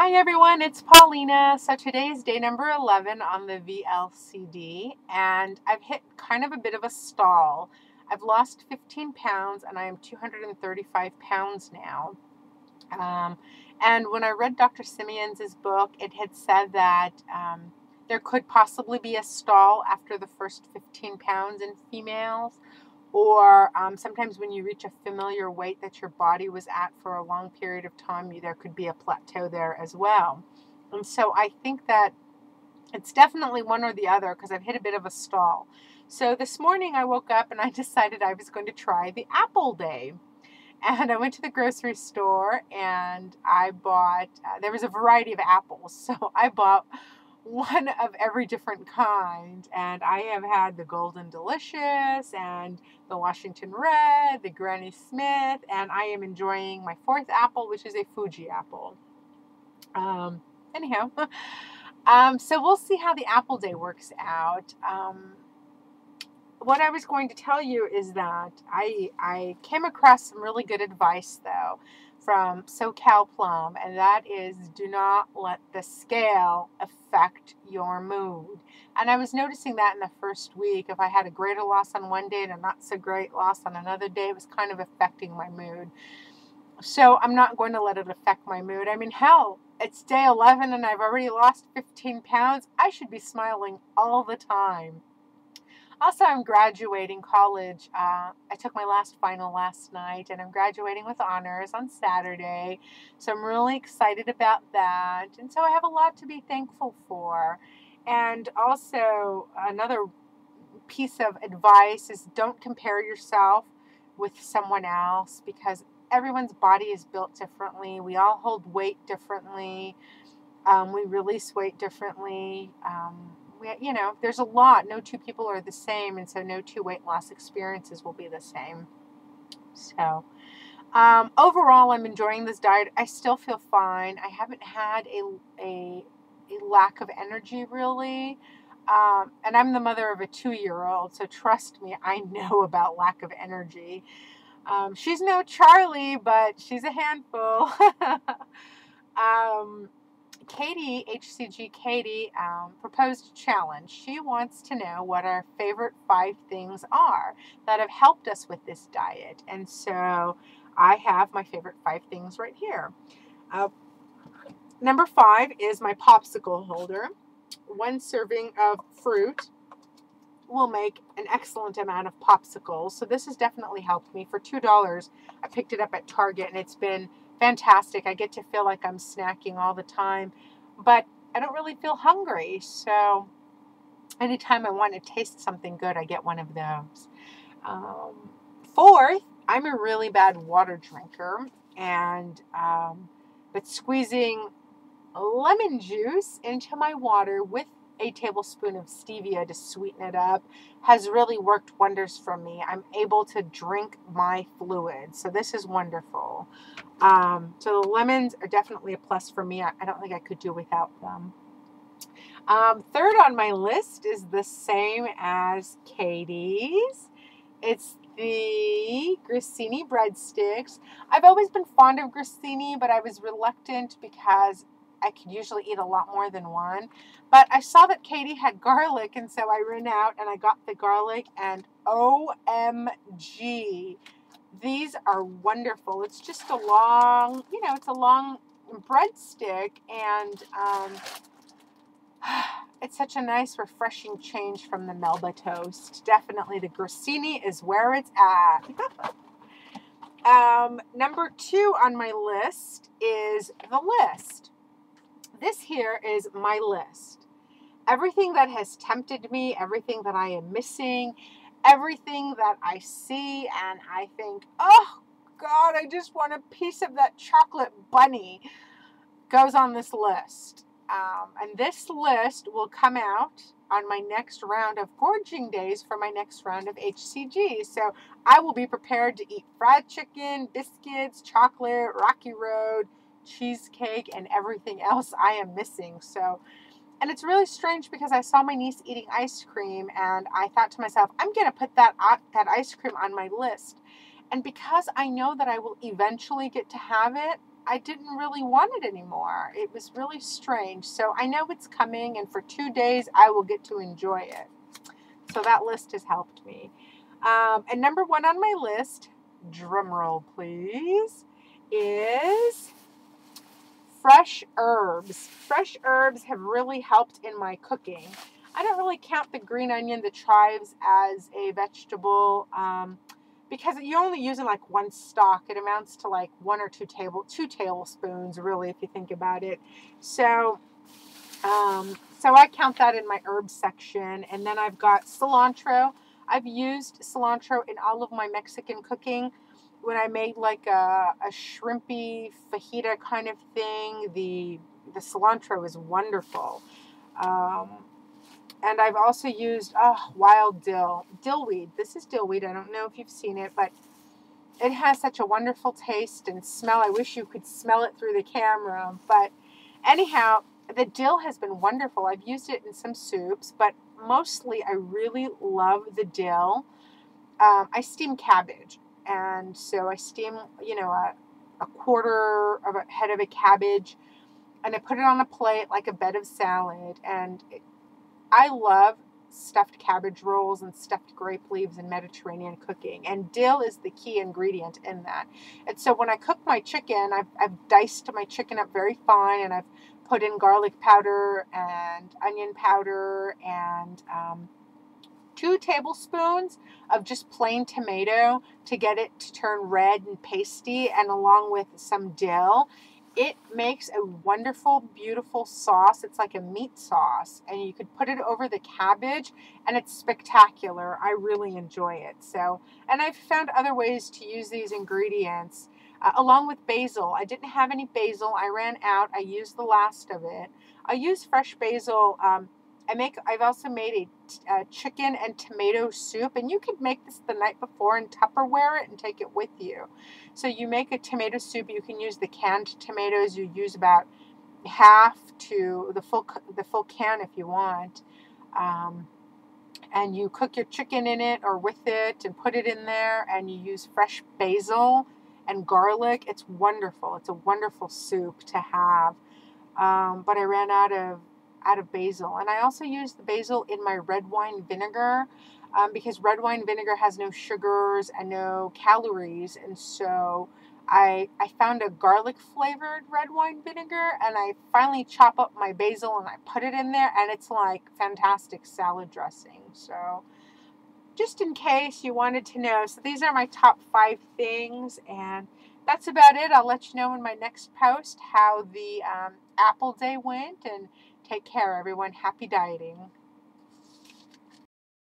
Hi everyone, it's Paulina. So today is day number 11 on the VLCD, and I've hit kind of a bit of a stall. I've lost 15 pounds and I am 235 pounds now. And when I read Dr. Simeon's book, it had said that there could possibly be a stall after the first 15 pounds in females, or sometimes when you reach a familiar weight that your body was at for a long period of time, there could be a plateau there as well. And so I think that it's definitely one or the other because I've hit a bit of a stall. So this morning I woke up and I decided I was going to try the apple day. And I went to the grocery store and I bought, there was a variety of apples. So I bought one of every different kind. And I have had the Golden Delicious and the Washington Red, the Granny Smith, and I am enjoying my fourth apple, which is a Fuji apple. Anyhow, so we'll see how the apple day works out. What I was going to tell you is that I came across some really good advice, though, from SoCal Plum, and that is do not let the scale affect your mood. And I was noticing that in the first week. If I had a greater loss on one day and a not so great loss on another day, it was kind of affecting my mood. So I'm not going to let it affect my mood. I mean, hell, it's day 11 and I've already lost 15 pounds. I should be smiling all the time. Also, I'm graduating college. I took my last final last night, and I'm graduating with honors on Saturday. So I'm really excited about that. And so I have a lot to be thankful for. And also, another piece of advice is don't compare yourself with someone else because everyone's body is built differently. We all hold weight differently. We release weight differently. There's a lot. No two people are the same, and so no two weight loss experiences will be the same. So, overall, I'm enjoying this diet. I still feel fine. I haven't had a lack of energy really. And I'm the mother of a 2-year-old, so trust me, I know about lack of energy. She's no Charlie, but she's a handful. Katie, HCG Katie, proposed a challenge. She wants to know what our favorite 5 things are that have helped us with this diet. And so I have my favorite 5 things right here. Number 5 is my popsicle holder. 1 serving of fruit will make an excellent amount of popsicles. So this has definitely helped me. For $2, I picked it up at Target, and it's been fantastic. I get to feel like I'm snacking all the time, but I don't really feel hungry. So anytime I want to taste something good, I get one of those. 4th, I'm a really bad water drinker, and but squeezing lemon juice into my water with a tablespoon of stevia to sweeten it up has really worked wonders for me. I'm able to drink my fluids, so this is wonderful. So the lemons are definitely a plus for me. I don't think I could do without them. 3rd on my list is the same as Katie's. It's the grissini breadsticks. I've always been fond of grissini, but I was reluctant because I could usually eat a lot more than one. But I saw that Katie had garlic, and so I ran out and I got the garlic, and OMG, these are wonderful. It's just a long, it's a long breadstick, and it's such a nice, refreshing change from the Melba toast. Definitely the grissini is where it's at. Number 2 on my list is the list. This here is my list. Everything that has tempted me, everything that I am missing, everything that I see and I think, oh God, I just want a piece of that chocolate bunny, goes on this list. And this list will come out on my next round of gorging days for my next round of HCG. So I will be prepared to eat fried chicken, biscuits, chocolate, Rocky Road, cheesecake, and everything else I am missing. So, and it's really strange because I saw my niece eating ice cream and I thought to myself, I'm going to put that ice cream on my list. And because I know that I will eventually get to have it, I didn't really want it anymore. It was really strange. So I know it's coming, and for 2 days I will get to enjoy it. So that list has helped me. And number one on my list, drum roll please, is fresh herbs. Fresh herbs have really helped in my cooking. I don't really count the green onion, the chives, as a vegetable because you're only using like one stalk. It amounts to like 2 tablespoons, really, if you think about it. So I count that in my herbs section. And then I've got cilantro. I've used cilantro in all of my Mexican cooking. When I made like a shrimpy fajita kind of thing, the cilantro is wonderful. And I've also used wild dillweed. This is dillweed. I don't know if you've seen it, but it has such a wonderful taste and smell. I wish you could smell it through the camera. But anyhow, the dill has been wonderful. I've used it in some soups, but mostly I really love the dill. I steam cabbage. And so I steam, a quarter of a head of a cabbage, and I put it on a plate like a bed of salad. And I love stuffed cabbage rolls and stuffed grape leaves in Mediterranean cooking. And dill is the key ingredient in that. And so when I cook my chicken, I've diced my chicken up very fine, and I've put in garlic powder and onion powder and 2 tablespoons of just plain tomato to get it to turn red and pasty, and along with some dill. It makes a wonderful, beautiful sauce. It's like a meat sauce, and you could put it over the cabbage, and it's spectacular. I really enjoy it. So, and I've found other ways to use these ingredients, along with basil. I didn't have any basil. I ran out. I used the last of it. I use fresh basil. I've also made a chicken and tomato soup, and you could make this the night before and Tupperware it and take it with you. So you make a tomato soup. You can use the canned tomatoes. You use about half to the full can if you want, and you cook your chicken in it or with it and put it in there. And you use fresh basil and garlic. It's wonderful. It's a wonderful soup to have. But I ran out of basil. And I also use the basil in my red wine vinegar because red wine vinegar has no sugars and no calories. And so I found a garlic flavored red wine vinegar, and I finally chop up my basil and I put it in there, and it's like fantastic salad dressing. So just in case you wanted to know. So these are my top 5 things, and that's about it. I'll let you know in my next post how the apple day went, and take care, everyone. Happy dieting.